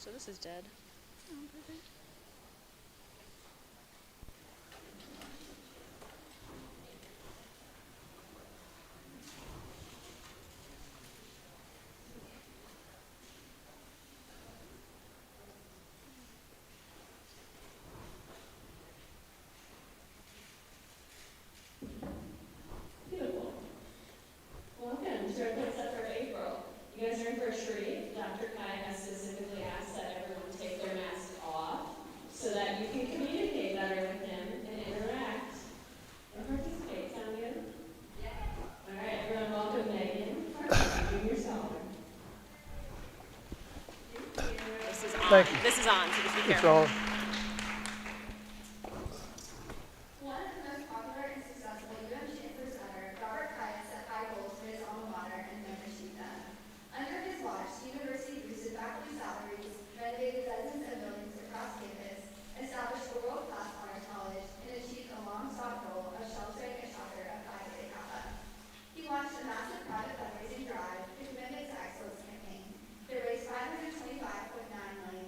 So this is dead. Beautiful. Welcome to our Kids Up for April. You guys are in for a treat. Dr. Khayat has specifically asked that everyone take their mask off so that you can communicate better with him and interact and participate. Sound good? Yeah. All right, everyone, welcome Megan, our junior scholar. This is on. Thank you. This is on, so just be It's careful. on. One of the most popular and successful Chancellor's ever, Robert Khayat set high goals for his alma mater and never achieved them. Under his watch, the university boosted faculty salaries, renovated dozens of buildings across campus, established a world-class honors college, and achieved a long-sought goal of sheltering a chapter of Phi Beta Kappa. He launched a massive private fundraising drive, the Commitment to Excellence campaign, that raised $525.9 million.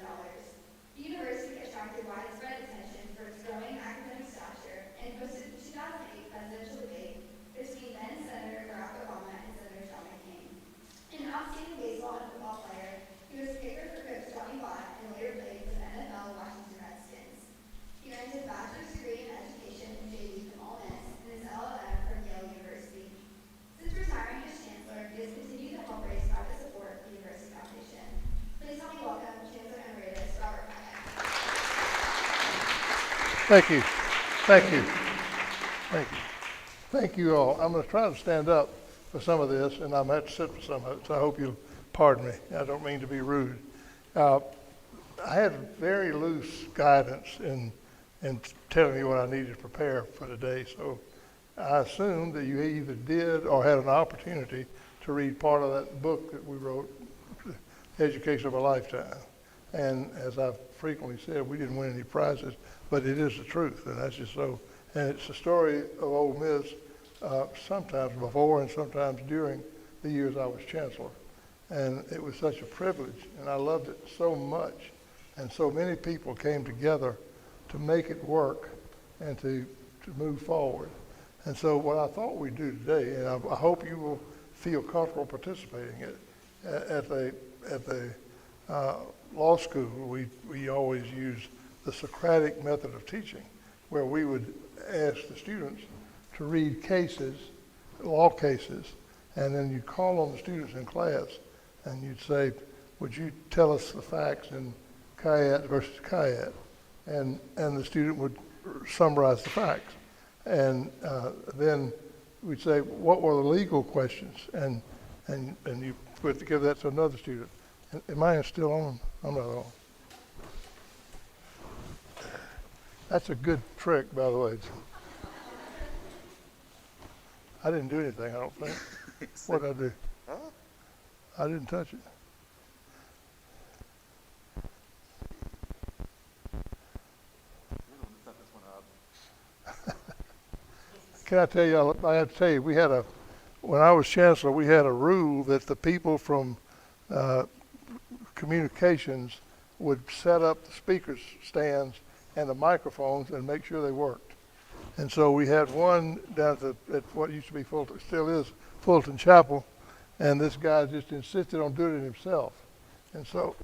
The university attracted widespread attention for its growing academic stature and hosted the 2008 presidential debate between then Senator Barack Obama and Senator John McCain. An outstanding baseball and football player, he was kicker for Coach Johnny Watt and later played for the NFL Washington Redskins. He earned his bachelor's degree in education in JV from Ole Miss and his LLM from Yale University. Since retiring as chancellor, he has continued to help raise private support for the University Foundation. Please help me welcome Chancellor Emeritus Robert Khayat. Thank you. Thank you. Thank you. Thank you all. I'm going to try to stand up for some of this, and I'm going to have to sit for some of it, so I hope you'll pardon me. I don't mean to be rude. I had very loose guidance in telling you what I needed to prepare for today, so I assumed that you either did or had an opportunity to read part of that book that we wrote, Education of a Lifetime. And as I've frequently said, we didn't win any prizes, but it is the truth, and that's just so. And it's the story of Ole Miss, sometimes before and sometimes during the years I was chancellor. And it was such a privilege, and I loved it so much. And so many people came together to make it work and to move forward. And so what I thought we'd do today, and I hope you will feel comfortable participating at the law school, we always use the Socratic method of teaching, where we would ask the students to read cases, law cases, and then you'd call on the students in class and you'd say, would you tell us the facts in Khayat versus Khayat? And the student would summarize the facts. And then we'd say, what were the legal questions? And you would give that to another student. Am I still on? I'm not on. That's a good trick, by the way. I didn't do anything, I don't think. What did I do? Huh? I didn't touch it. Can I tell you, I have to tell you, when I was chancellor, we had a rule that the people from communications would set up the speakers stands and the microphones and make sure they worked. And so we had one down at what used to be Fulton, still is Fulton Chapel, and this guy just insisted on doing it himself. And so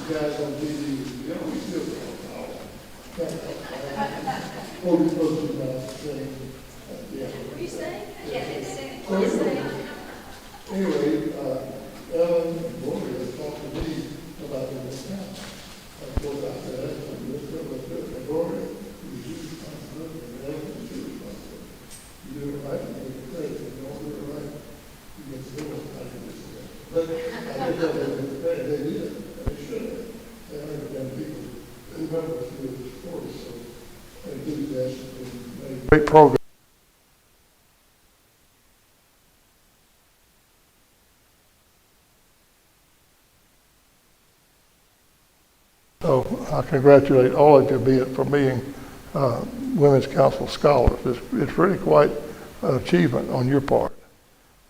Guys on TV, you know, we still oh, we're supposed to say, yeah. What are you saying? Yeah, it's saying. So anyway, Ellen and Gloria talked to me about the account. Of course, I said, let's do it. And Gloria, you do responsibility, and Ellen is your responsibility. You do it right, you get credit. If you don't do it right, you get still out of this. But I think that they did. They should have. They understand people, they remember through the story, so they do that. Great program. So I congratulate all of you for being Women's Council scholars. It's really quite an achievement on your part.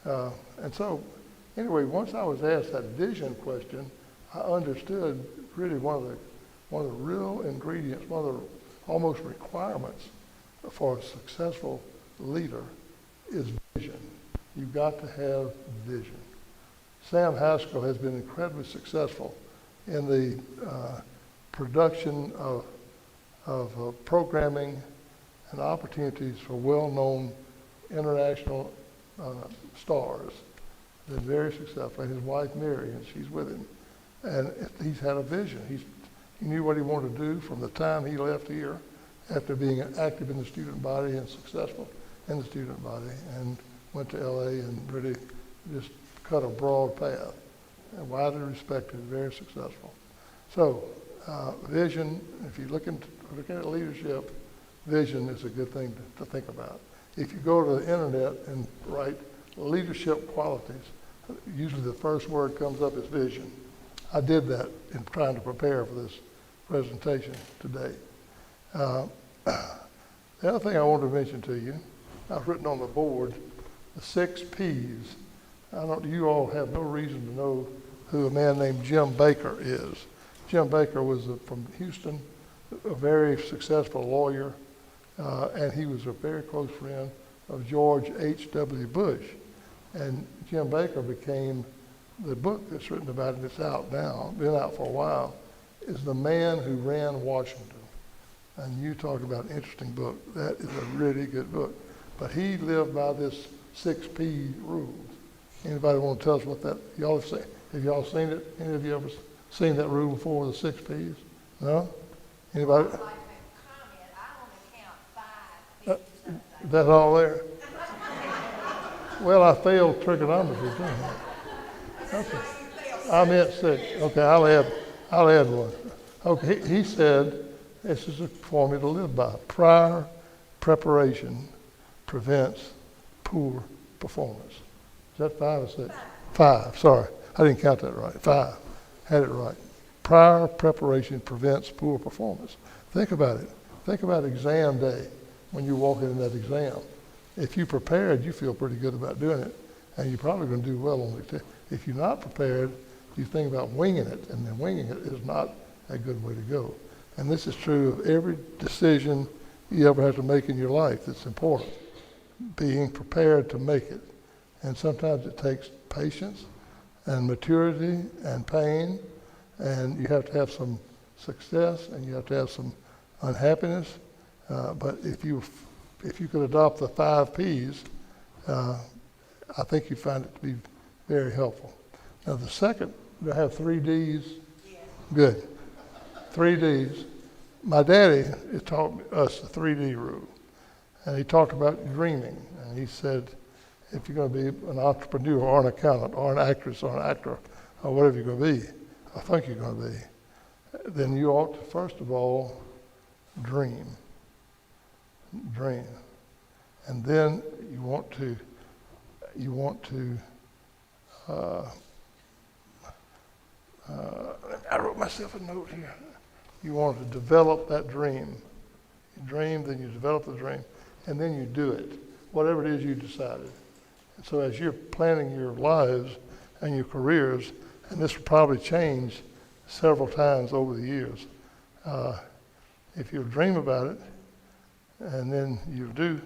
And so, anyway, once I was asked that vision question, I understood really one of the real ingredients, one of the almost requirements for a successful leader is vision. You've got to have vision. Sam Haskell has been incredibly successful in the production of programming and opportunities for well-known international stars. Been very successful. And his wife Mary, and she's with him. And he's had a vision. He knew what he wanted to do from the time he left here after being active in the student body and successful in the student body, and went to LA and really just cut a broad path and widely respected, very successful. So vision, if you're looking at leadership, vision is a good thing to think about. If you go to the internet and write leadership qualities, usually the first word comes up is vision. I did that in trying to prepare for this presentation today. The other thing I wanted to mention to you, I've written on the board the 6 P's. You all have no reason to know who a man named Jim Baker is. Jim Baker was from Houston, a very successful lawyer, and he was a very close friend of George H.W. Bush. And Jim Baker became, the book that's written about it, it's out now, been out for a while, is the man who ran Washington. And you talk about an interesting book. That is a really good book. But he lived by this 6P rule. Anybody want to tell us what that, y'all have seen? Have y'all seen it? Any of you ever seen that rule before, the 6Ps? No? Anybody? I'd like to make a comment. I only count 5 Is that all there? Well, I failed trigonometry, didn't I? Okay. I meant 6. Okay, I'll add one. Okay, he said, this is a formula to live by. Prior preparation prevents poor performance. Is that 5 or 6? 5, sorry. I didn't count that right. 5. Had it right. Prior preparation prevents poor performance. Think about it. Think about exam day when you walk in that exam. If you prepared, you feel pretty good about doing it, and you're probably going to do well on it. If you're not prepared, you think about winging it, and then winging it is not a good way to go. And this is true of every decision you ever have to make in your life that's important. Being prepared to make it. And sometimes it takes patience and maturity and pain, and you have to have some success and you have to have some unhappiness. But if you could adopt the 5 Ps, I think you find it to be very helpful. Now the second, do I have 3 Ds? Yes. Good. 3 Ds. My daddy taught us the 3D rule, and he talked about dreaming, and he said, if you're going to be an entrepreneur or an accountant or an actress or an actor or whatever you're going to be, I think you're going to be, then you ought to first of all dream. Dream. And then you want to I wrote myself a note here. You want to develop that dream. You dream, then you develop the dream, and then you do it, whatever it is you decided. And so as you're planning your lives and your careers, and this will probably change several times over the years, if you dream about it, and then you do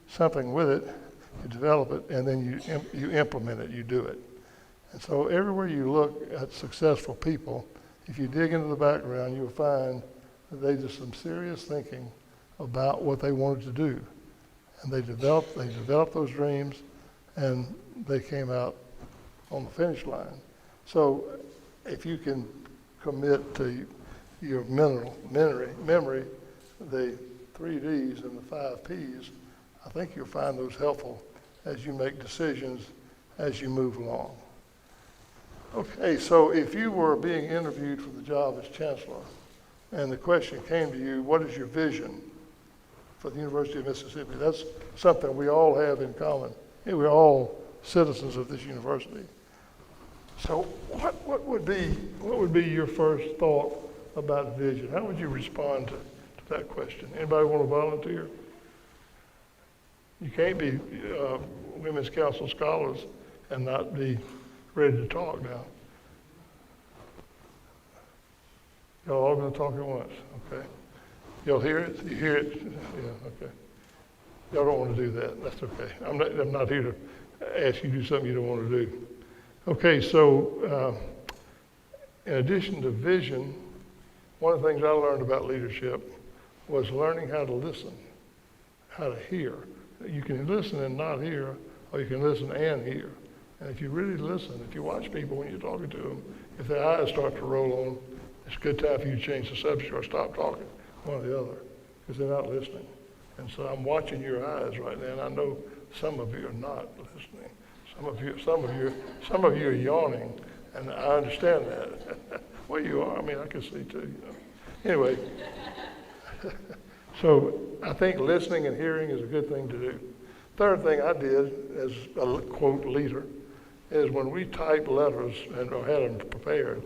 something with it, you develop it, and then you implement it, you do it. And so everywhere you look at successful people, if you dig into the background, you'll find that they did some serious thinking about what they wanted to do. And they developed those dreams, and they came out on the finish line. So if you can commit to your memory, the 3 Ds and the 5 Ps, I think you'll find those helpful as you make decisions as you move along. Okay, so if you were being interviewed for the job as chancellor, and the question came to you, what is your vision for the University of Mississippi? That's something we all have in common. We're all citizens of this university. So what would be your first thought about vision? How would you respond to that question? Anybody want to volunteer? You can't be Women's Council scholars and not be ready to talk now. Y'all all going to talk at once, okay? Y'all hear it? You hear it? Yeah, okay. Y'all don't want to do that. That's okay. I'm not here to ask you to do something you don't want to do. Okay, so in addition to vision, one of the things I learned about leadership was learning how to listen, how to hear. You can listen and not hear, or you can listen and hear. And if you really listen, if you watch people when you're talking to them, if their eyes start to roll on, it's a good time for you to change the subject or stop talking, one or the other, because they're not listening. And so I'm watching your eyes right now, and I know some of you are not listening. Some of you are yawning, and I understand that. Well, you are. I mean, I can see too. Anyway, so I think listening and hearing is a good thing to do. Third thing I did as a quote leader is when we type letters or had them prepared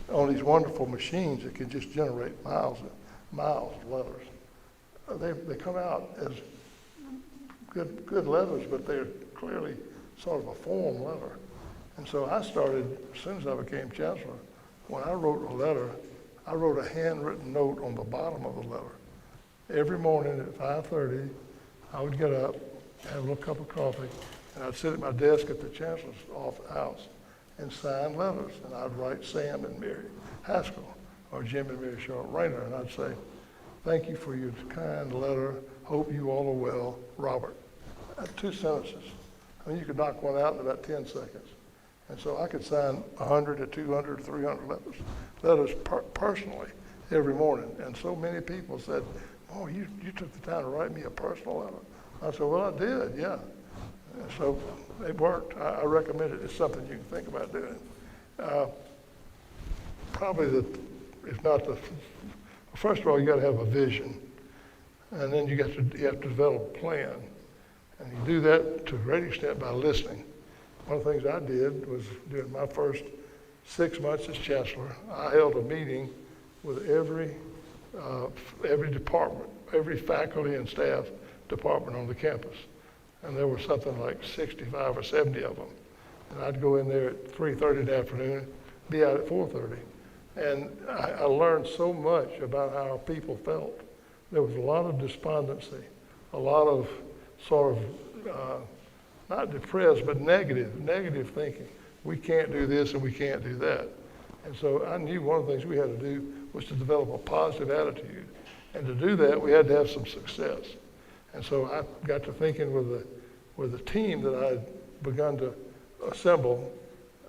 on these wonderful machines that can just generate miles of letters. They come out as good letters, but they're clearly sort of a form letter. And so I started, as soon as I became chancellor, when I wrote a letter, I wrote a handwritten note on the bottom of the letter. Every morning at 5:30, I would get up, have a little cup of coffee, and I'd sit at my desk at the chancellor's house and sign letters. And I'd write Sam and Mary Haskell or Jim and Mary Sharp Rayner, and I'd say, Thank you for your kind letter. Hope you all are well, Robert. 2 sentences. I mean, you could knock one out in about 10 seconds. And so I could sign 100 or 200 or 300 letters personally every morning. And so many people said, oh, you took the time to write me a personal letter. I said, well, I did, yeah. And so it worked. I recommend it. It's something you can think about doing. Probably if not first of all, you got to have a vision. And then you have to develop a plan. And you do that to a great extent by listening. One of the things I did was during my first 6 months as chancellor, I held a meeting with every department, every faculty and staff department on the campus. And there were something like 65 or 70 of them. And I'd go in there at 3:30 in the afternoon, be out at 4:30. And I learned so much about how people felt. There was a lot of despondency, a lot of sort of, not depressed, but negative thinking. We can't do this and we can't do that. And so I knew one of the things we had to do was to develop a positive attitude. And to do that, we had to have some success. And so I got to thinking with the team that I had begun to assemble,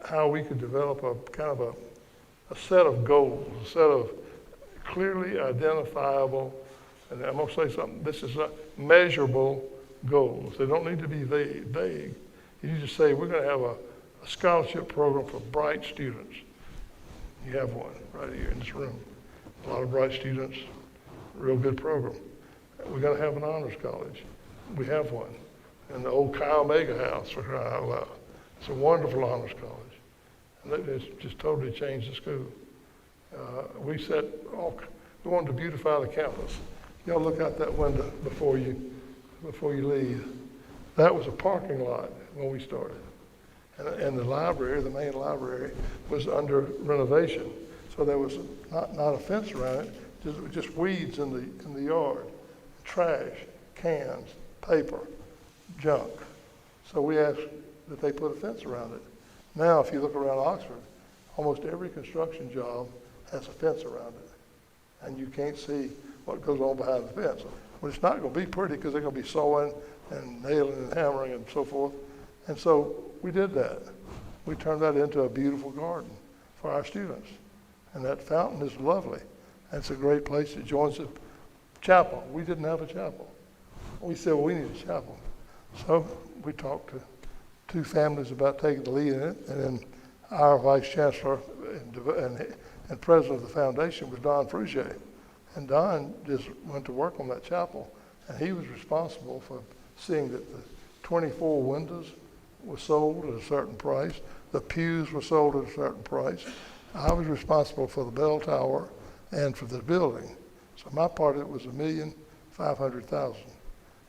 how we could develop a kind of a set of goals, a set of clearly identifiable, and I'm going to say something, this is measurable goals. They don't need to be vague. You need to say, we're going to have a scholarship program for bright students. You have one right here in this room. A lot of bright students, real good program. We're going to have an honors college. We have one. And the old Chi Omega house, for crying out loud. It's a wonderful honors college. And it's just totally changed the school. We wanted to beautify the campus. Y'all look out that window before you leave. That was a parking lot when we started. And the library, the main library, was under renovation. So there was not a fence around it, just weeds in the yard, trash, cans, paper, junk. So we asked that they put a fence around it. Now, if you look around Oxford, almost every construction job has a fence around it. And you can't see what goes on behind the fence. But it's not going to be pretty because they're going to be sawing and nailing and hammering and so forth. And so we did that. We turned that into a beautiful garden for our students. And that fountain is lovely. And it's a great place. It joins the chapel. We didn't have a chapel. We said, well, we need a chapel. So we talked to 2 families about taking the lead in it. And then our vice chancellor and president of the foundation was Don Frugier. And Don just went to work on that chapel. And he was responsible for seeing that the 24 windows were sold at a certain price. The pews were sold at a certain price. I was responsible for the bell tower and for the building. So my part of it was $1,500,000.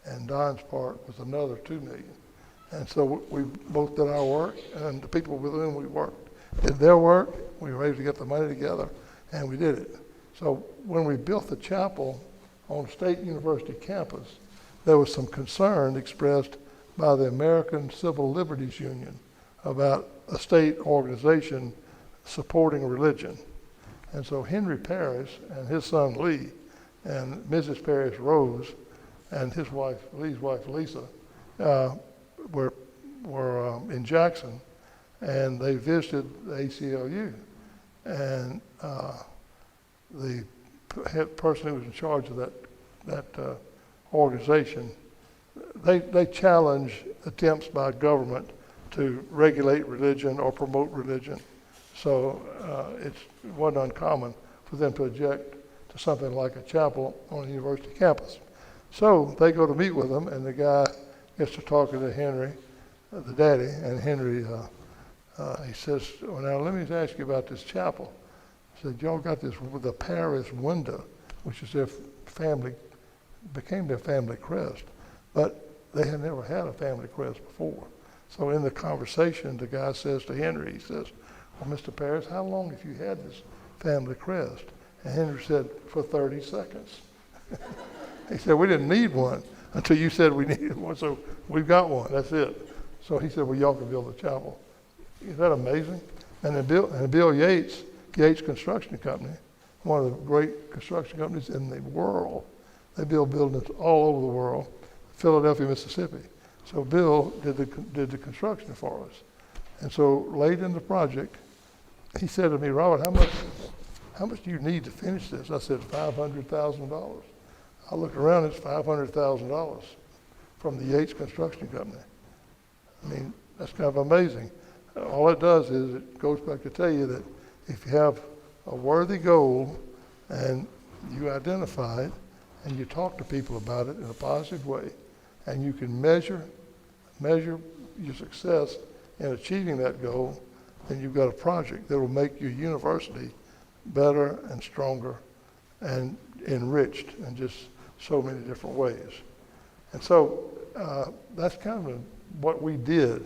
And Don's part was another $2 million. And so we both did our work, and the people with whom we worked did their work. We were able to get the money together, and we did it. So when we built the chapel on State University campus, there was some concern expressed by the American Civil Liberties Union about a state organization supporting religion. And so Henry Parris and his son Lee and Mrs. Parris Rose and his wife, Lee's wife Lisa, were in Jackson, and they visited the ACLU. And the head person who was in charge of that organization, they challenge attempts by government to regulate religion or promote religion. So it wasn't uncommon for them to object to something like a chapel on a university campus. So they go to meet with them, and the guy gets to talking to Henry, the daddy, and Henry, he says, well, now let me ask you about this chapel. He said, y'all got this with the Paris window, which is became their family crest, but they had never had a family crest before. So in the conversation, the guy says to Henry, he says, well, Mr. Parris, how long have you had this family crest? And Henry said, for 30 seconds. He said, we didn't need one until you said we needed one, so we've got one, that's it. So he said, well, y'all can build a chapel. Is that amazing? And then Bill Yates Construction Company, one of the great construction companies in the world. They build buildings all over the world, Philadelphia, Mississippi. So Bill did the construction for us. And so late in the project, he said to me, Robert, how much do you need to finish this? I said, $500,000. I looked around, it's $500,000 from the Yates Construction Company. I mean, that's kind of amazing. All it does is it goes back to tell you that if you have a worthy goal and you identify it and you talk to people about it in a positive way, and you can measure your success in achieving that goal, then you've got a project that will make your university better and stronger and enriched in just so many different ways. And so that's kind of what we did.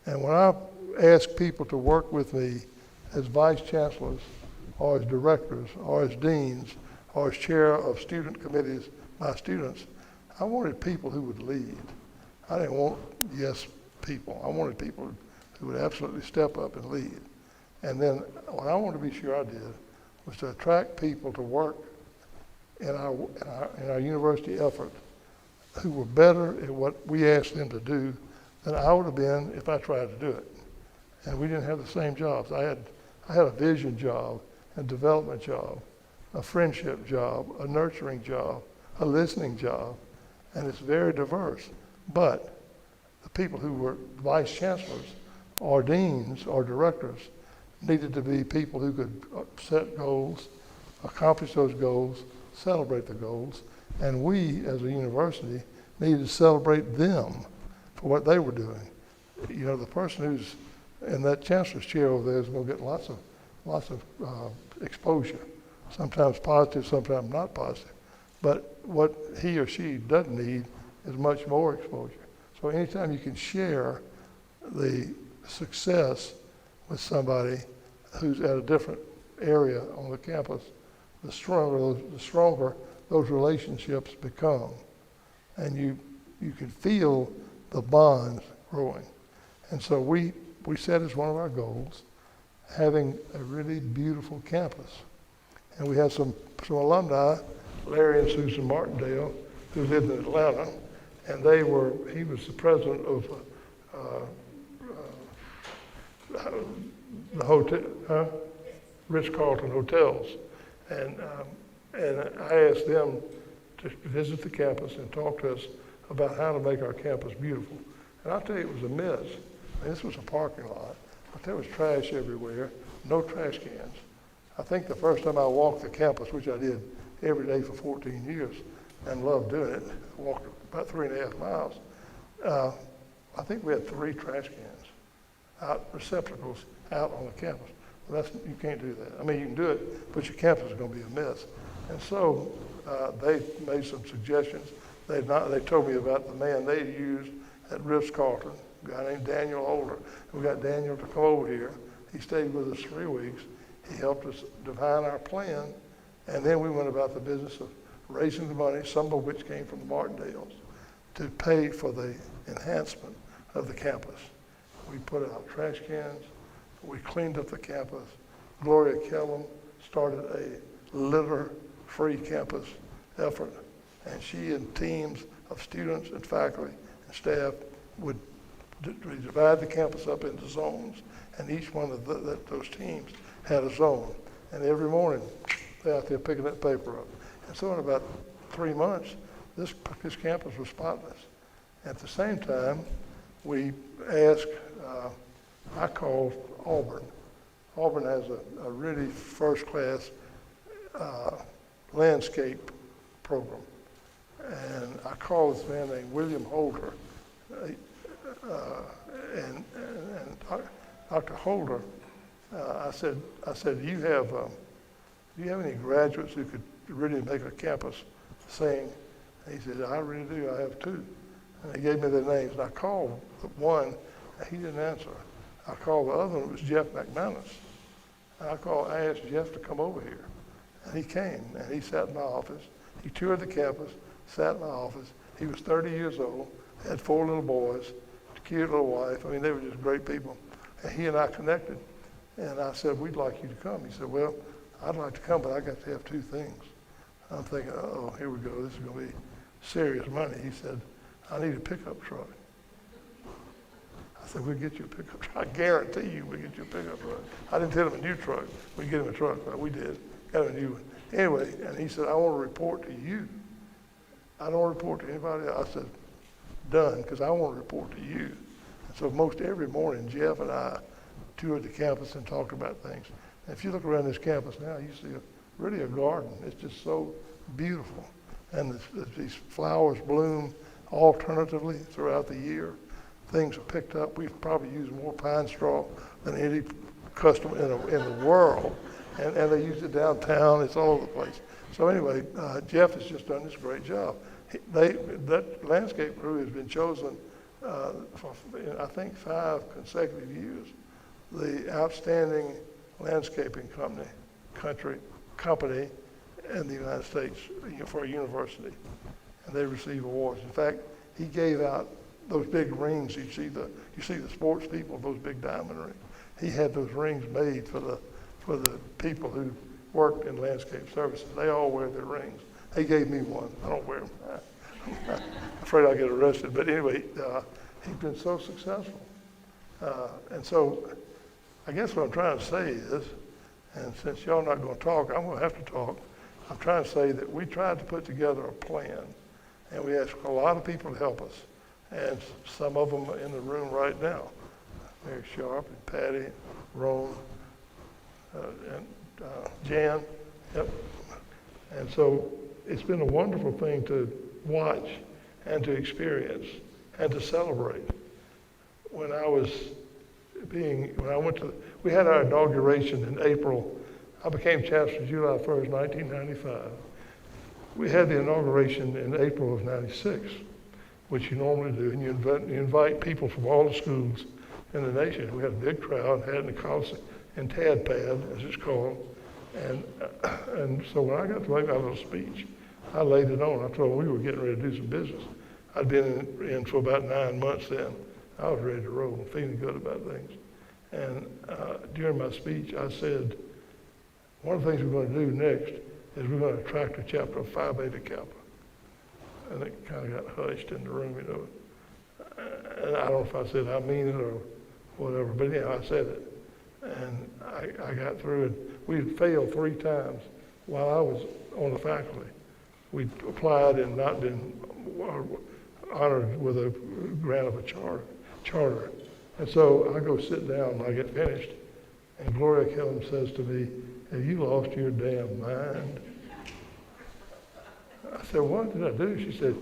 And when I ask people to work with me as vice chancellors or as directors or as deans or as chair of student committees by students, I wanted people who would lead. I didn't want yes people. I wanted people who would absolutely step up and lead. And then what I wanted to be sure I did was to attract people to work in our university effort who were better at what we asked them to do than I would have been if I tried to do it. And we didn't have the same jobs. I had a vision job, a development job, a friendship job, a nurturing job, a listening job, and it's very diverse. But the people who were vice chancellors or deans or directors needed to be people who could set goals, accomplish those goals, celebrate the goals, and we as a university needed to celebrate them for what they were doing. You know, the person who's in that chancellor's chair over there is going to get lots of exposure, sometimes positive, sometimes not positive. But what he or she doesn't need is much more exposure. So anytime you can share the success with somebody who's at a different area on the campus, the stronger those relationships become. And you can feel the bonds growing. And so we set as one of our goals having a really beautiful campus. And we had some alumni, Larry and Susan Martindale, who lived in Atlanta, and he was the president of the hotel, Ritz-Carlton Hotels. And I asked them to visit the campus and talk to us about how to make our campus beautiful. And I'll tell you, it was a mess. I mean, this was a parking lot, but there was trash everywhere, no trash cans. I think the first time I walked the campus, which I did every day for 14 years and loved doing it, I walked about 3.5 miles, I think we had 3 trash cans, receptacles out on the campus. Well, you can't do that. I mean, you can do it, but your campus is going to be a mess. And so they made some suggestions. They told me about the man they used at Ritz-Carlton, a guy named Daniel Holder. We got Daniel to come over here. He stayed with us 3 weeks. He helped us define our plan, and then we went about the business of raising the money, some of which came from the Martindales, to pay for the enhancement of the campus. We put out trash cans. We cleaned up the campus. Gloria Kellum started a litter-free campus effort, and she and teams of students and faculty and staff would divide the campus up into zones, and each one of those teams had a zone. And every morning, they're out there picking that paper up. And so in about 3 months, this campus was spotless. At the same time, we asked, I called Auburn. Auburn has a really first-class landscape program. And I called this man named William Holder. And Dr. Holder, I said, do you have any graduates who could really make a campus sing? And he said, I really do. I have 2. And he gave me their names. And I called one, and he didn't answer. I called the other one, it was Jeff McManus. And I asked Jeff to come over here. And he came, and he sat in my office. He toured the campus, sat in my office. He was 30 years old, had 4 little boys, a cute little wife. I mean, they were just great people. And he and I connected. And I said, we'd like you to come. He said, well, I'd like to come, but I got to have two things. I'm thinking, oh, here we go. This is going to be serious money. He said, I need a pickup truck. I said, we'll get you a pickup truck. I guarantee you we'll get you a pickup truck. I didn't tell him a new truck. We get him a truck, but we did. Got him a new one. Anyway, and he said, I want to report to you. I don't want to report to anybody else. I said, done, because I want to report to you. And so most every morning, Jeff and I toured the campus and talked about things. And if you look around this campus now, you see really a garden. It's just so beautiful. And these flowers bloom alternatively throughout the year. Things are picked up. We've probably used more pine straw than any customer in the world. And they use it downtown. It's all over the place. So anyway, Jeff has just done this great job. That landscape crew has been chosen for, I think, 5 consecutive years, the outstanding landscaping company in the United States for a university, and they receive awards. In fact, he gave out those big rings. You see the sports people, those big diamond rings. He had those rings made for the people who worked in landscape services. They all wear their rings. He gave me one. I don't wear them. I'm afraid I'll get arrested. But anyway, he's been so successful. And so I guess what I'm trying to say is, and since y'all not going to talk, I'm going to have to talk. I'm trying to say that we tried to put together a plan, and we asked a lot of people to help us. And some of them are in the room right now. Mary Sharp and Patty, Rome, and Jan. Yep. And so it's been a wonderful thing to watch and to experience and to celebrate. When we had our inauguration in April. I became chancellor July 1st, 1995. We had the inauguration in April of 96, which you normally do, and you invite people from all the schools in the nation. We had a big crowd, had in the Coliseum, in TADPAD, as it's called. And so when I got to make my little speech, I laid it on. I told them we were getting ready to do some business. I'd been in for about 9 months then. I was ready to roll and feeling good about things. And during my speech, I said, one of the things we're going to do next is we're going to attract a chapter of Phi Beta Kappa. And it kind of got hushed in the room, you know. And I don't know if I said I mean it or whatever, but anyhow, I said it. And I got through it. We had failed 3 times while I was on the faculty. We applied and not been honored with a grant of a charter. And so I go sit down and I get finished, and Gloria Kellum says to me, have you lost your damn mind? I said, what did I do? She said,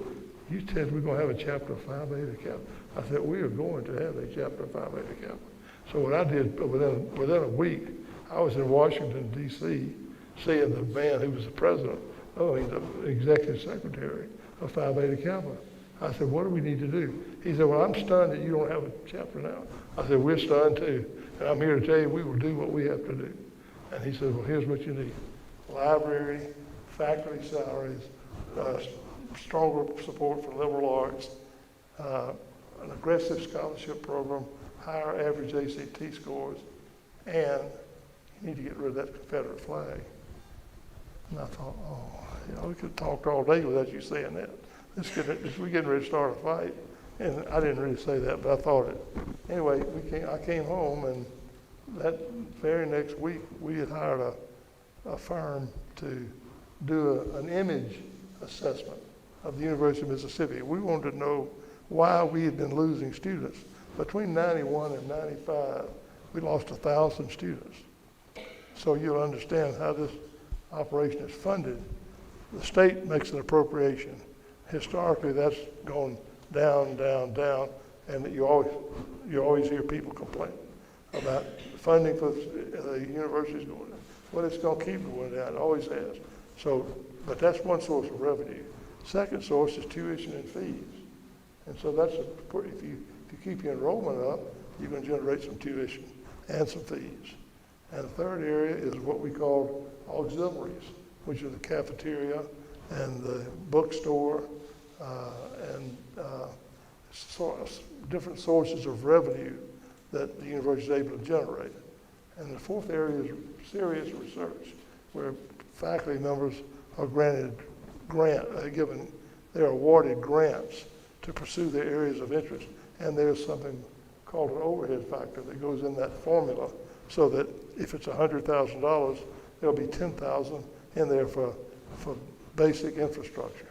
you said we're going to have a chapter of Phi Beta Kappa. I said, we are going to have a chapter of Phi Beta Kappa. So what I did, within a week, I was in Washington, D.C., seeing the man who was the president, the executive secretary of Phi Beta Kappa. I said, what do we need to do? He said, well, I'm stunned that you don't have a chapter now. I said, we're stunned too. And I'm here to tell you we will do what we have to do. And he said, well, here's what you need. Library, faculty salaries, stronger support for liberal arts, an aggressive scholarship program, higher average ACT scores, and you need to get rid of that Confederate flag. And I thought, we could have talked all day without you saying that. We're getting ready to start a fight. And I didn't really say that, but I thought it. Anyway, I came home, and that very next week, we had hired a firm to do an image assessment of the University of Mississippi. We wanted to know why we had been losing students. Between 91 and 95, we lost 1,000 students. So you'll understand how this operation is funded. The state makes an appropriation. Historically, that's gone down, down, down, and you always hear people complain about funding for the universities going down. Well, it's going to keep going down. It always has. So, but that's one source of revenue. Second source is tuition and fees. And so that's if you keep your enrollment up, you're going to generate some tuition and some fees. And the third area is what we call auxiliaries, which are the cafeteria and the bookstore and different sources of revenue that the university is able to generate. And the fourth area is serious research. where faculty members are they're awarded grants to pursue their areas of interest. And there's something called an overhead factor that goes in that formula, so that if it's $100,000, there'll be $10,000 in there for basic infrastructure.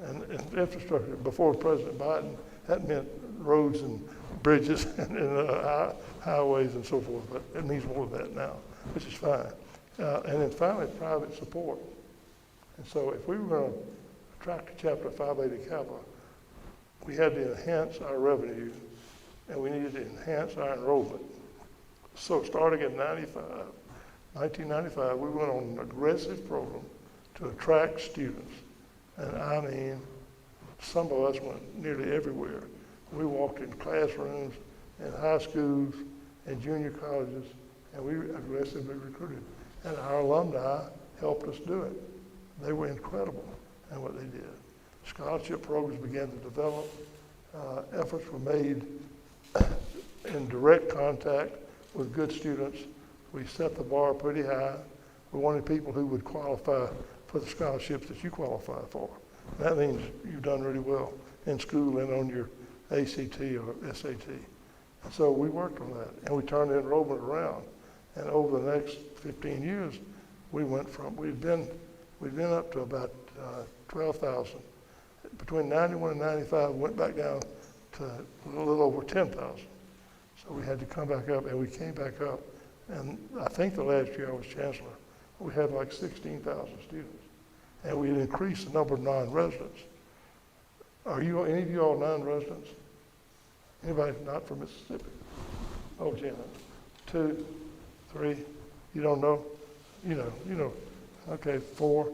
And infrastructure, before President Biden, that meant roads and bridges and highways and so forth, but it means more than that now, which is fine. And then finally, private support. And so if we were going to attract a Chapter 580 Kappa, we had to enhance our revenue, and we needed to enhance our enrollment. So starting in 1995, we went on an aggressive program to attract students. And I mean, some of us went nearly everywhere. We walked in classrooms, in high schools, and junior colleges, and we aggressively recruited. And our alumni helped us do it. They were incredible in what they did. Scholarship programs began to develop. Efforts were made in direct contact with good students. We set the bar pretty high. We wanted people who would qualify for the scholarships that you qualify for. That means you've done really well in school and on your ACT or SAT. And so we worked on that, and we turned the enrollment around. And over the next 15 years, we'd been up to about 12,000. Between 91 and 95, we went back down to a little over 10,000. So we had to come back up, and we came back up. And I think the last year I was chancellor, we had like 16,000 students. And we increased the number of non-residents. Any of you all non-residents? Anybody not from Mississippi? Oh, Jenna. 2, 3, you don't know? You know. Okay, 4.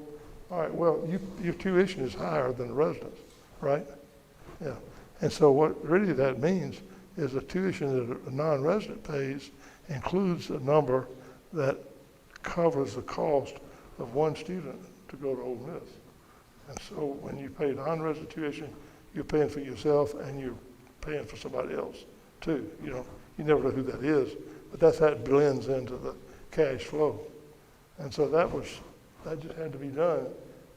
All right, well, your tuition is higher than the residents, right? Yeah. And so what really that means is the tuition that a non-resident pays includes a number that covers the cost of one student to go to Ole Miss. And so when you pay non-resident tuition, you're paying for yourself and you're paying for somebody else too. You never know who that is, but that's how it blends into the cash flow. And so that just had to be done,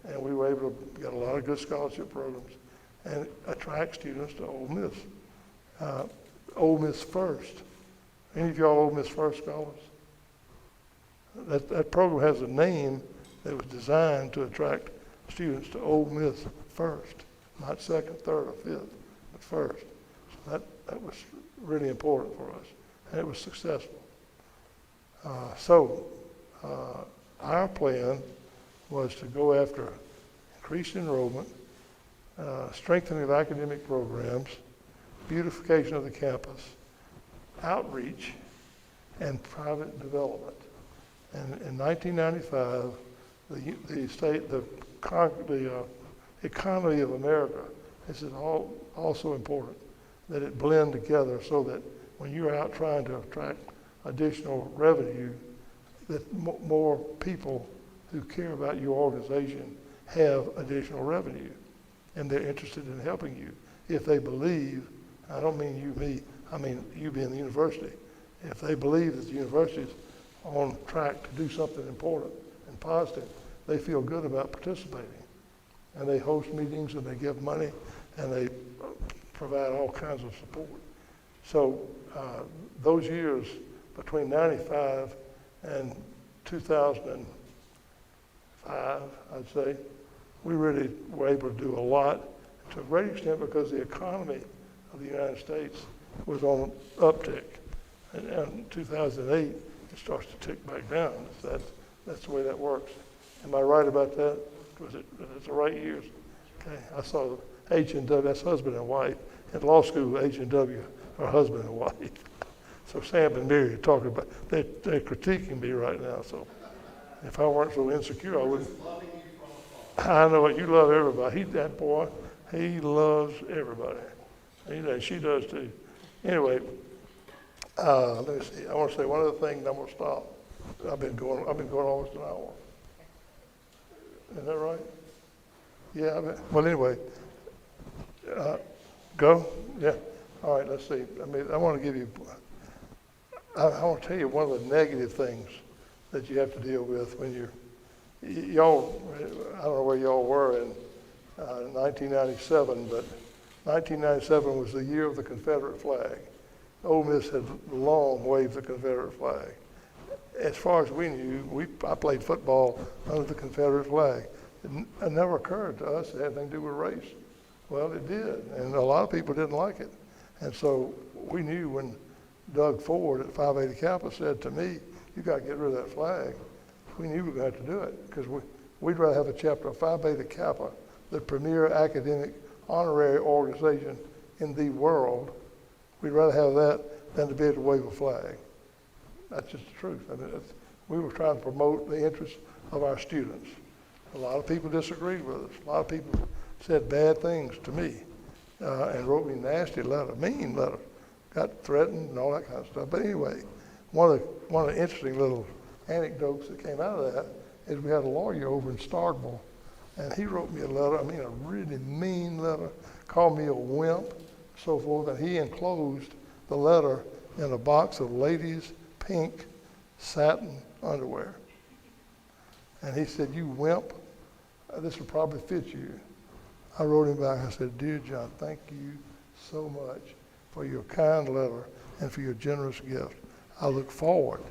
and we were able to get a lot of good scholarship programs and attract students to Ole Miss. Ole Miss First. Any of y'all Ole Miss First scholars? That program has a name that was designed to attract students to Ole Miss First, not second, third, or fifth, but first. So that was really important for us, and it was successful. Our plan was to go after increased enrollment, strengthening of academic programs, beautification of the campus, outreach, and private development. And in 1995, the economy of America, this is also important, that it blend together so that when you're out trying to attract additional revenue, that more people who care about your organization have additional revenue, and they're interested in helping you. If they believe, I don't mean you, me, I mean you being the university, if they believe that the university is on track to do something important and positive, they feel good about participating. And they host meetings and they give money and they provide all kinds of support. So those years between 95 and 2005, I'd say, we really were able to do a lot to a great extent because the economy of the United States was on an uptick. And in 2008, it starts to tick back down. That's the way that works. Am I right about that? Was it the right years? Okay, I saw the H&W, that's husband and wife. In law school, H&W are husband and wife. So Sam and Mary are talking about, they're critiquing me right now. So if I weren't so insecure, I wouldn't. I know you love everybody. That boy, he loves everybody. She does too. Anyway, let me see. I want to say one other thing, and I'm going to stop. I've been going almost an hour. Is that right? Yeah. Well, anyway, go. Yeah. All right. Let's see. I want to give you. I want to tell you one of the negative things that you have to deal with when you're Y'all, I don't know where y'all were in 1997, but 1997 was the year of the Confederate flag. Ole Miss had long waved the Confederate flag. As far as we knew, I played football under the Confederate flag. It never occurred to us it had anything to do with race. Well, it did, and a lot of people didn't like it. And so we knew when Doug Ford at 580 Kappa said to me, you got to get rid of that flag, we knew we were going to have to do it, because we'd rather have a chapter of Phi Beta Kappa, the premier academic honorary organization in the world. We'd rather have that than to be able to wave a flag. That's just the truth. I mean, we were trying to promote the interests of our students. A lot of people disagreed with us. A lot of people said bad things to me and wrote me nasty letters, mean letters, got threatened and all that kind of stuff. But anyway, one of the interesting little anecdotes that came out of that is we had a lawyer over in Starkville, and he wrote me a letter, I mean a really mean letter, called me a wimp, so forth, and he enclosed the letter in a box of ladies' pink satin underwear. And he said, you wimp, this will probably fit you. I wrote him back, I said, dear John, thank you so much for your kind letter and for your generous gift. I look forward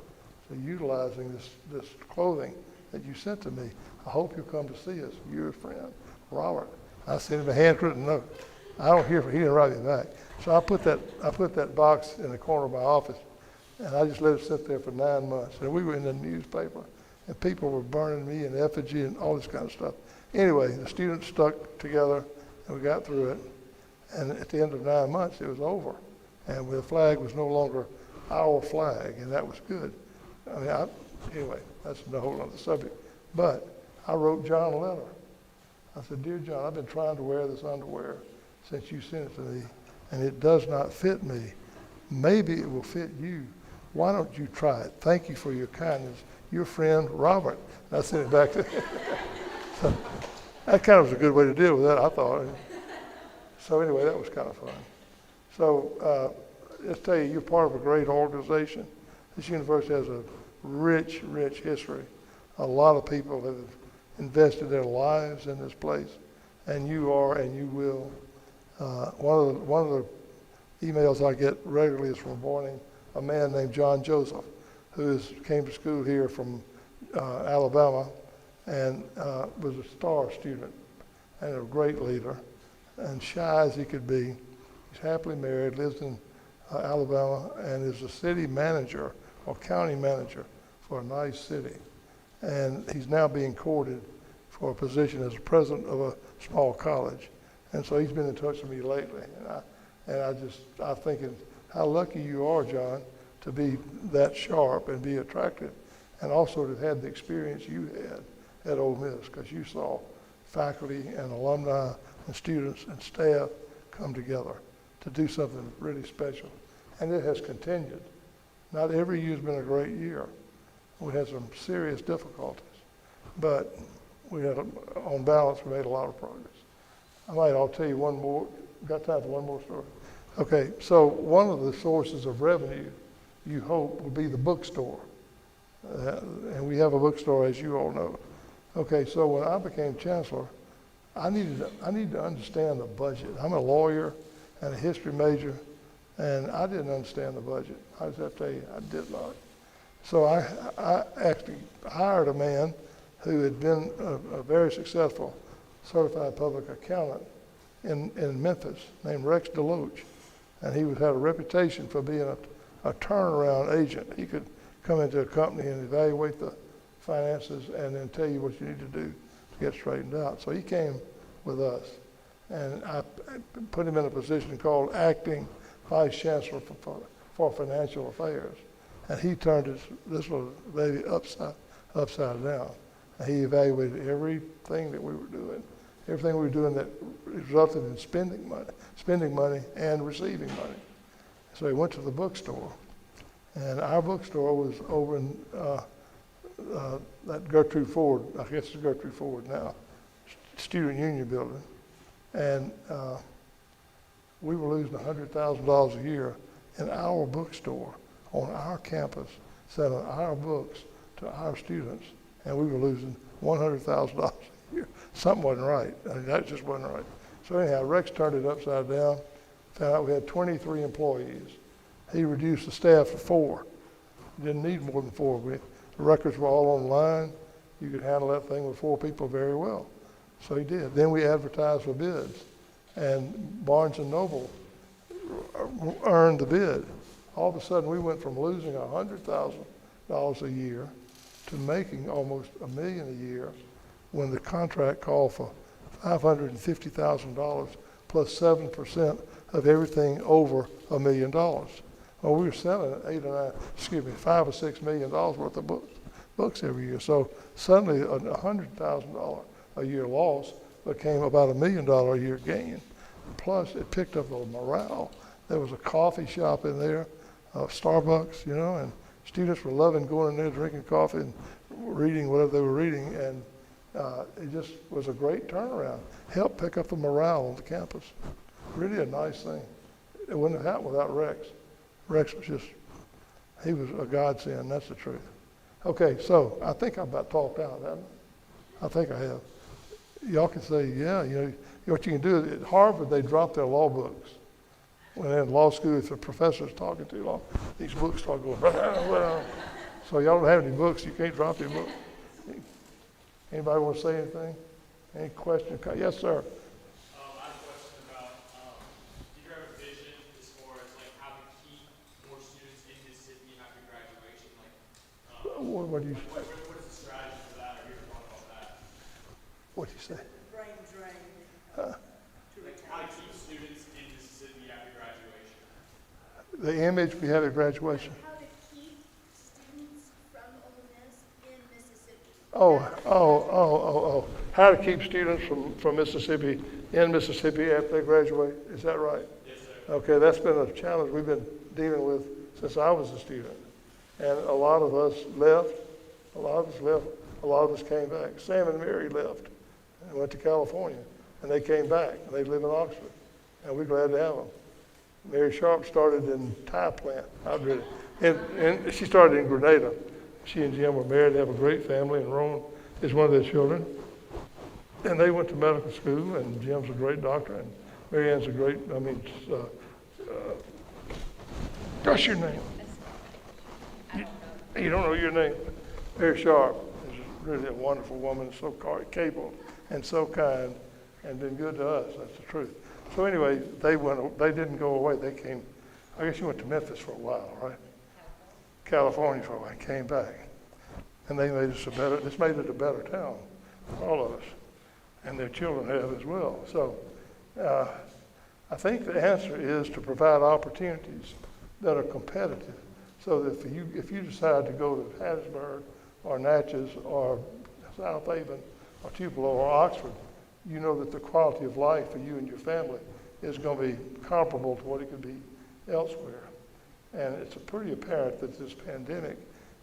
to utilizing this clothing that you sent to me. I hope you'll come to see us. Your friend, Robert. I sent him a handwritten note. I don't hear from him, he didn't write me back. So I put that box in the corner of my office, and I just let it sit there for 9 months. And we were in the newspaper, and people were burning me in effigy and all this kind of stuff. Anyway, the students stuck together, and we got through it. And at the end of 9 months, it was over. And the flag was no longer our flag, and that was good. I mean, anyway, that's a whole other subject. But I wrote John a letter. I said, dear John, I've been trying to wear this underwear since you sent it to me, and it does not fit me. Maybe it will fit you. Why don't you try it? Thank you for your kindness. Your friend, Robert. And I sent it back to him. So that kind of was a good way to deal with that, I thought. So anyway, that was kind of fun. So let's tell you, you're part of a great organization. This university has a rich, rich history. A lot of people have invested their lives in this place, and you are, and you will. One of the emails I get regularly is from a man named John Joseph, who came to school here from Alabama, and was a star student and a great leader, and shy as he could be. He's happily married, lives in Alabama, and is a city manager or county manager for a nice city. And he's now being courted for a position as president of a small college. And so he's been in touch with me lately. And I'm thinking, how lucky you are, John, to be that sharp and be attractive, and also to have had the experience you had at Ole Miss, because you saw faculty and alumni and students and staff come together to do something really special. And it has continued. Not every year's been a great year. We had some serious difficulties, but on balance, we made a lot of progress. I'll tell you one more. Got time for one more story? Okay, so one of the sources of revenue, you hope, will be the bookstore. And we have a bookstore, as you all know. Okay, so when I became chancellor, I needed to understand the budget. I'm a lawyer and a history major, and I didn't understand the budget. I just have to tell you, I did not. So I actually hired a man who had been a very successful certified public accountant in Memphis named Rex DeLoach. And he had a reputation for being a turnaround agent. He could come into a company and evaluate the finances and then tell you what you need to do to get straightened out. So he came with us, and I put him in a position called acting vice chancellor for financial affairs. And he turned this little baby upside down. And he evaluated everything that we were doing, that resulted in spending money and receiving money. So he went to the bookstore, and our bookstore was over in that Gertrude Ford, I guess it's Gertrude Ford now, Student Union building. And we were losing $100,000 a year in our bookstore on our campus, selling our books to our students, and we were losing $100,000 a year. Something wasn't right. I mean, that just wasn't right. So anyhow, Rex turned it upside down, found out we had 23 employees. He reduced the staff to 4. Didn't need more than 4. The records were all online. You could handle that thing with 4 people very well. So he did. Then we advertised for bids, and Barnes & Noble earned the bid. All of a sudden, we went from losing $100,000 a year to making almost $1 million a year when the contract called for $550,000 plus 7% of everything over $1 million. Well, we were selling $5 or $6 million worth of books every year. So suddenly a $100,000 a year loss became about $1 million a year gain. Plus it picked up the morale. There was a coffee shop in there, Starbucks, and students were loving going in there, drinking coffee and reading whatever they were reading. And it just was a great turnaround. Helped pick up the morale on the campus. Really a nice thing. It wouldn't have happened without Rex. Rex was he was a godsend, that's the truth. Okay, so I think I'm about talked out, haven't I? I think I have. Y'all can say, yeah, what you can do is at Harvard, they drop their law books. When they're in law school, if the professor's talking too long, these books start going, so y'all don't have any books, you can't drop your book. Anybody want to say anything? Any question? Yes, sir. I have a question about, do you have a vision as far as like how to keep more students in Mississippi after graduation? What do you? What is the strategy for that? Have you ever thought about that? What do you say? Brain drain. Like how to keep students in Mississippi after graduation? The image we have at graduation. How to keep students from Ole Miss in Mississippi. Oh. How to keep students from Mississippi in Mississippi after they graduate. Is that right? Yes, sir. Okay, that's been a challenge we've been dealing with since I was a student. And a lot of us left. A lot of us came back. Sam and Mary left and went to California. And they came back. And they live in Oxford. And we're glad to have them. Mary Sharp started in Thai plant. And she started in Grenada. She and Jim were married. They have a great family. And Roan is one of their children. And they went to medical school. And Jim's a great doctor. And Mary Ann's a great, what's your name? You don't know your name? Mary Sharp is really a wonderful woman, so capable and so kind and been good to us. That's the truth. So anyway, they didn't go away. They came, I guess you went to Memphis for a while, right? California for a while, came back. And they made us this made it a better town for all of us. And their children have as well. So I think the answer is to provide opportunities that are competitive. So that if you decide to go to Hattiesburg or Natchez or South Haven or Tupelo or Oxford, you know that the quality of life for you and your family is going to be comparable to what it could be elsewhere. And it's pretty apparent that this pandemic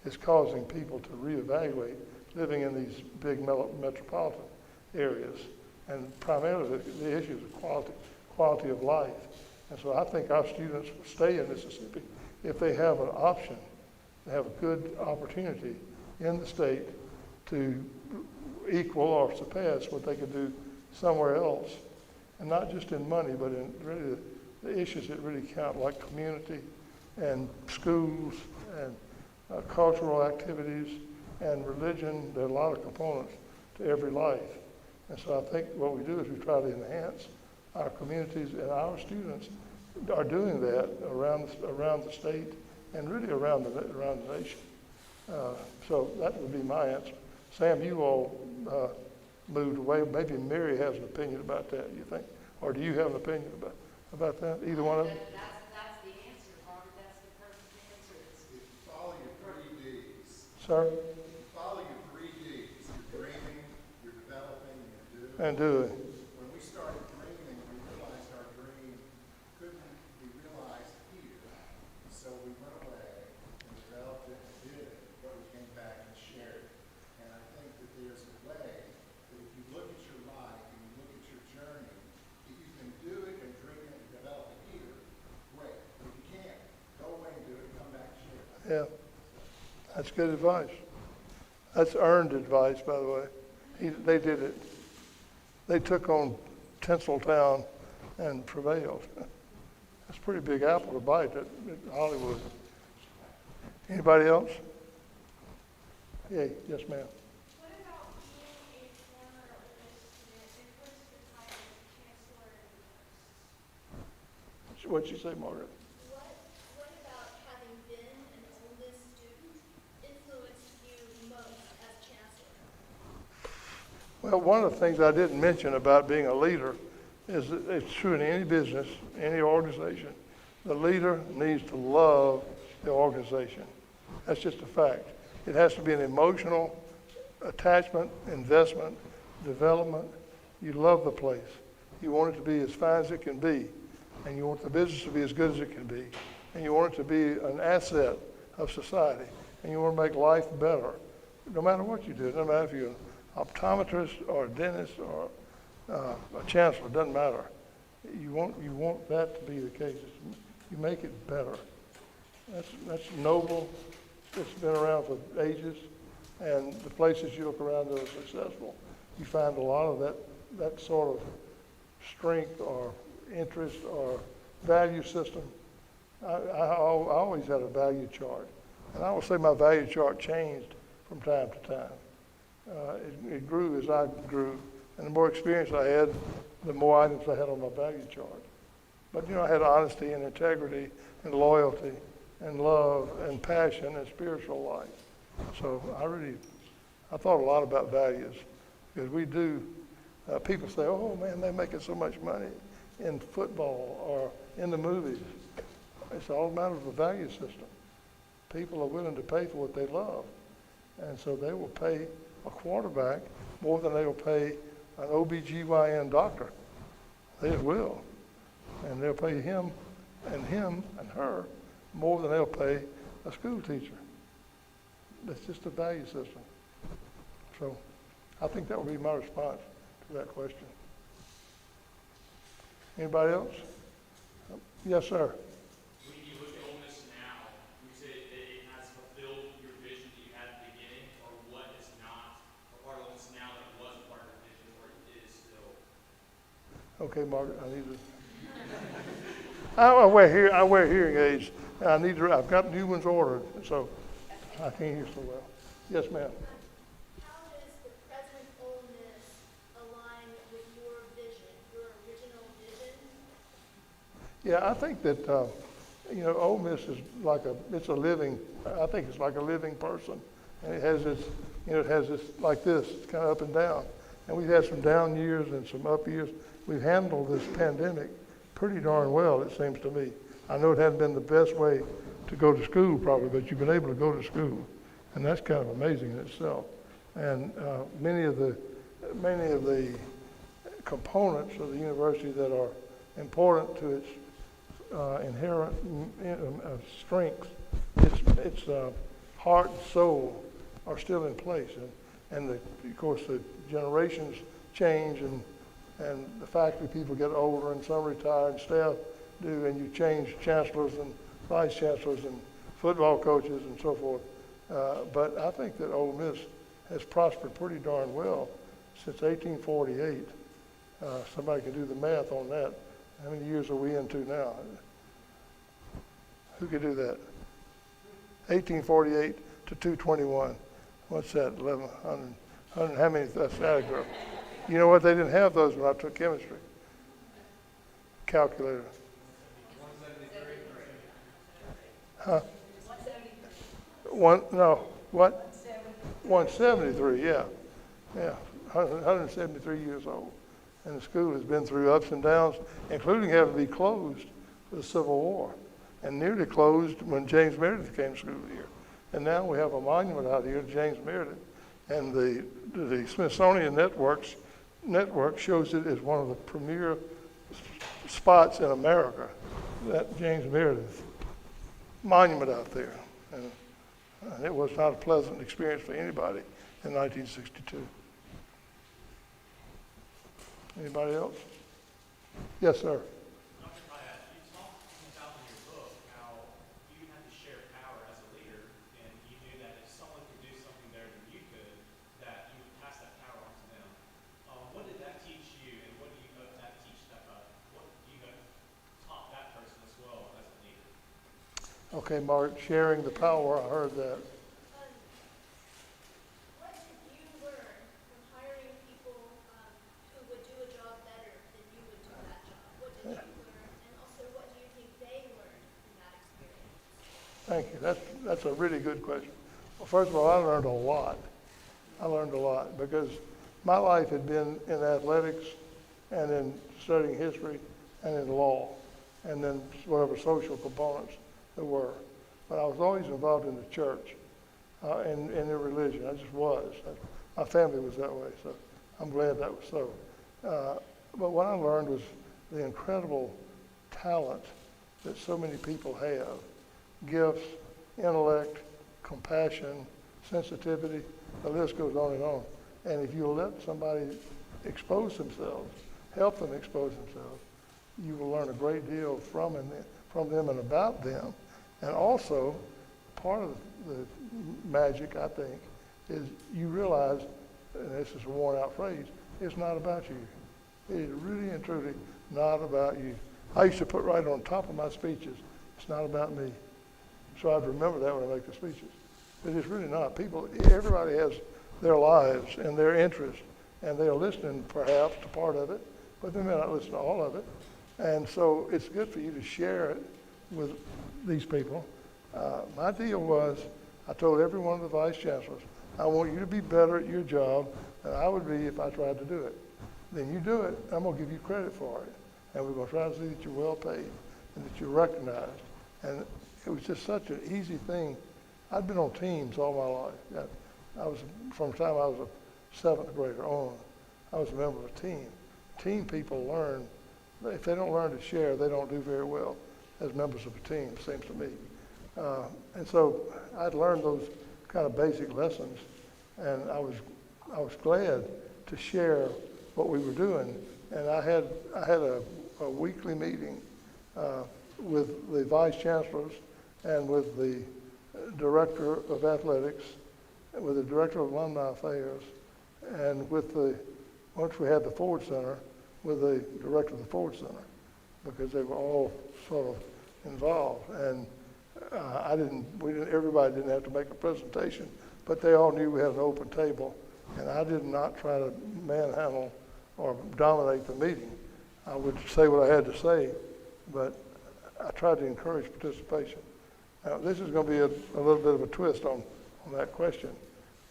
is causing people to reevaluate living in these big metropolitan areas. And primarily the issue is quality of life. And so I think our students will stay in Mississippi if they have an option, they have a good opportunity in the state to equal or surpass what they could do somewhere else. And not just in money, but in really the issues that really count, like community and schools and cultural activities and religion. There are a lot of components to every life. And so I think what we do is we try to enhance our communities, and our students are doing that around the state and really around the nation. So that would be my answer. Sam, you all moved away. Maybe Mary has an opinion about that, you think? Or do you have an opinion about that? Either one of them? That's the answer, Robert. That's the perfect answer. It's Follow your 3 Ds. Sir? Follow your 3 Ds. You're dreaming, you're developing, you're doing. And doing. When we started dreaming, we realized our dream couldn't be realized here. So we went away and developed it and did it, but we came back and shared it. And I think that there's a way that if you look at your life and you look at your journey, if you can do it and dream it and develop it here, great. If you can't, go away and do it and come back and share it. Yeah. That's good advice. That's earned advice, by the way. They did it. They took on Tinseltown and prevailed. That's a pretty big apple to bite at Hollywood. Anybody else? Yeah, yes, ma'am. What about being a former Ole Miss student and what's the title of Chancellor Emeritus? What'd you say, Margaret? What about having been an Ole Miss student influenced you most as chancellor? Well, one of the things I didn't mention about being a leader is that it's true in any business, any organization. The leader needs to love the organization. That's just a fact. It has to be an emotional attachment, investment, development. You love the place. You want it to be as fine as it can be. And you want the business to be as good as it can be. And you want it to be an asset of society. And you want to make life better. No matter what you do, no matter if you're an optometrist or a dentist or a chancellor, it doesn't matter. You want that to be the case. You make it better. That's noble. It's been around for ages. And the places you look around that are successful, you find a lot of that sort of strength or interest or value system. I always had a value chart. And I will say my value chart changed from time to time. It grew as I grew. And the more experience I had, the more items I had on my value chart. But, I had honesty and integrity and loyalty and love and passion and spiritual life. So I thought a lot about values because we do. People say, oh, man, they're making so much money in football or in the movies. It's all a matter of a value system. People are willing to pay for what they love. And so they will pay a quarterback more than they will pay an OBGYN doctor. They will. And they'll pay him and her more than they'll pay a school teacher. That's just a value system. So I think that would be my response to that question. Anybody else? Yes, sir. When you look at Ole Miss now, would you say it has fulfilled your vision that you had at the beginning, or what is not a part of Ole Miss now that was a part of your vision, or it is still? Okay, Margaret, I need to. I wear hearing aids. And I've got new ones ordered, so I can't hear so well. Yes, ma'am. How does the present Ole Miss align with your vision, your original vision? Yeah, I think that, Ole Miss is it's a living, I think it's like a living person. And it has this like this, it's kind of up and down. And we've had some down years and some up years. We've handled this pandemic pretty darn well, it seems to me. I know it hadn't been the best way to go to school probably, but you've been able to go to school. And that's kind of amazing in itself. And many of the components of the university that are important to its inherent strengths, its heart and soul are still in place. And of course, the generations change and the faculty people get older and some retire and staff do, and you change chancellors and vice chancellors and football coaches and so forth. But I think that Ole Miss has prospered pretty darn well since 1848. Somebody can do the math on that. How many years are we into now? Who could do that? 1848 to 221. What's that? 1,100. How many? That's that girl. You know what? They didn't have those when I took chemistry. Calculator. 173. Huh? 173, yeah. Yeah, 173 years old. And the school has been through ups and downs, including having to be closed for the Civil War, and nearly closed when James Meredith came to school here. And now we have a monument out here to James Meredith. And the Smithsonian Network shows it as one of the premier spots in America, that James Meredith monument out there. And it was not a pleasant experience for anybody in 1962. Anybody else? Yes, sir. Dr. Khayat, you talked about in your book how you had to share power as a leader, and you knew that if someone could do something better than you could, that you would pass that power on to Okay, Mark, sharing the power, I heard that. What did you learn from hiring people who would do a job better than you would do that job? What did you learn, and also what do you think they learned from that experience? Thank you. That's a really good question. Well, first of all, I learned a lot. I learned a lot because my life had been in athletics and in studying history and in law and then whatever social components there were. But I was always involved in the church and in religion. I just was. My family was that way, so I'm glad that was so. But what I learned was the incredible talent that so many people have. Gifts, intellect, compassion, sensitivity, the list goes on and on. And if you let somebody expose themselves, help them expose themselves, you will learn a great deal from them and about them. And also, part of the magic, I think, is you realize, and this is a worn out phrase, it's not about you. It is really and truly not about you. I used to put right on top of my speeches, it's not about me. So I'd remember that when I make the speeches. But it's really not. Everybody has their lives and their interests, and they're listening perhaps to part of it, but they may not listen to all of it. And so it's good for you to share it with these people. My deal was, I told every one of the vice chancellors, I want you to be better at your job than I would be if I tried to do it. Then you do it, I'm going to give you credit for it. And we're going to try to see that you're well paid and that you're recognized. And it was just such an easy thing. I'd been on teams all my life. From the time I was a seventh grader on, I was a member of a team. Team people learn. If they don't learn to share, they don't do very well as members of a team, seems to me. And so I'd learned those kind of basic lessons, and I was glad to share what we were doing. And I had a weekly meeting with the vice chancellors and with the director of athletics, with the director of alumni affairs, and once we had the Ford Center, with the director of the Ford Center, because they were all sort of involved. And everybody didn't have to make a presentation, but they all knew we had an open table, and I did not try to manhandle or dominate the meeting. I would say what I had to say, but I tried to encourage participation. Now, this is going to be a little bit of a twist on that question,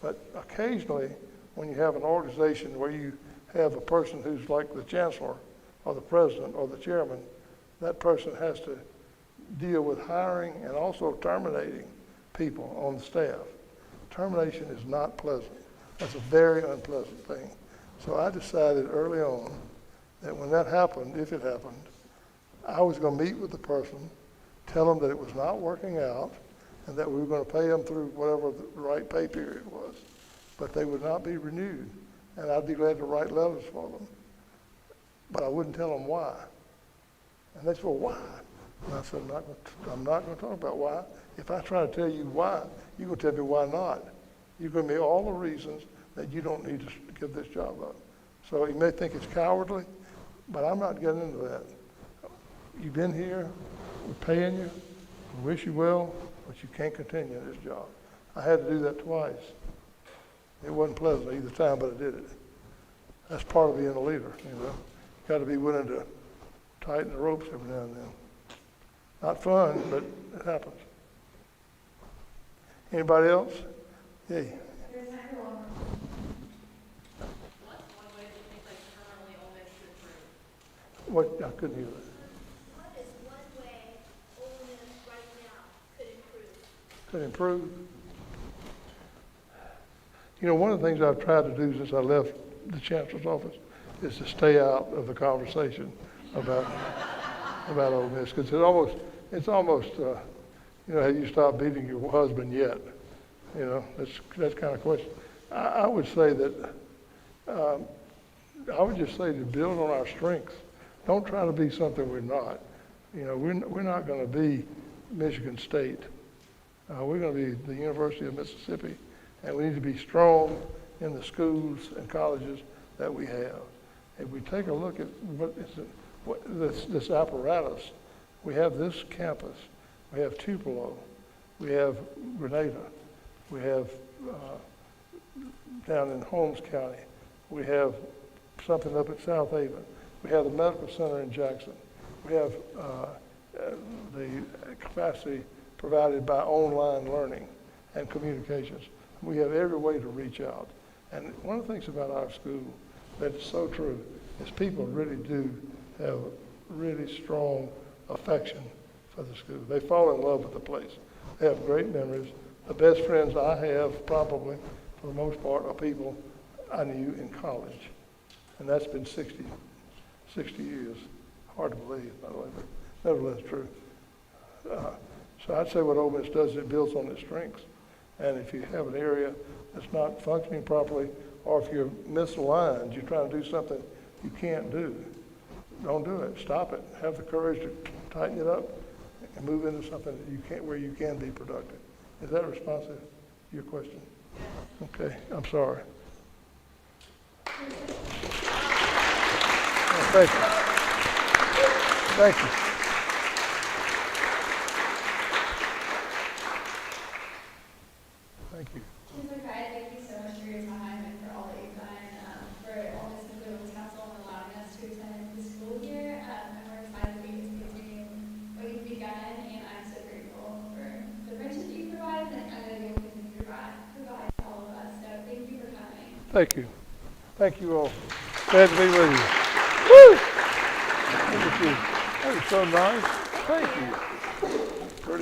but occasionally when you have an organization where you have a person who's like the chancellor or the president or the chairman, that person has to deal with hiring and also terminating people on the staff. Termination is not pleasant. That's a very unpleasant thing. So I decided early on that when that happened, if it happened, I was going to meet with the person, tell them that it was not working out, and that we were going to pay them through whatever the right pay period was, but they would not be renewed, and I'd be glad to write letters for them. But I wouldn't tell them why. And they said, well, why? And I said, I'm not going to talk about why. If I try to tell you why, you're going to tell me why not. You're going to be all the reasons that you don't need to give this job up. So you may think it's cowardly, but I'm not getting into that. You've been here, we're paying you, we wish you well, but you can't continue this job. I had to do that twice. It wasn't pleasant either time, but I did it. That's part of being a leader, you know. You got to be willing to tighten the ropes every now and then. Not fun, but it happens. Anybody else? Yay. There's time for one more. What's one way that you think like currently Ole Miss should improve? What? I couldn't hear that. What is one way Ole Miss right now could improve? Could improve. You know, one of the things I've tried to do since I left the chancellor's office is to stay out of the conversation about Ole Miss, because it's almost you know, have you stopped beating your husband yet? You know, that's kind of question. I would say that I would just say to build on our strengths. Don't try to be something we're not. You know, we're not going to be Michigan State. We're going to be the University of Mississippi, and we need to be strong in the schools and colleges that we have. If we take a look at this apparatus, we have this campus, We have Tupelo. We have Grenada. We have down in Holmes County. We have something up at South Haven. We have the Medical Center in Jackson. We have the capacity provided by online learning and communications. We have every way to reach out. And one of the things about our school that is so true is people really do have really strong affection for the school. They fall in love with the place. They have great memories. The best friends I have, probably, for the most part, are people I knew in college. And that's been 60 years. Hard to believe, by the way, but nevertheless true. So I'd say what Ole Miss does is it builds on its strengths. And if you have an area that's not functioning properly, or if you're misaligned, you're trying to do something you can't do, don't do it. Stop it. Have the courage to tighten it up and move into something that you can't, where you can be productive. Is that responsive to your question? Okay, I'm sorry. Thank you. Thank you. Thank you. Chancellor Khayat, thank you so much for your time and for all that you've done for Ole Miss Women's Council and allowing us to attend the school here. And we're excited for you to continue what you've begun, and I'm so grateful for the friendship you provided, and I know you'll continue to provide to all of us. So thank you for coming. Thank you. Thank you all. Glad to be with you. Woo! Look at you. That was so nice. Thank you.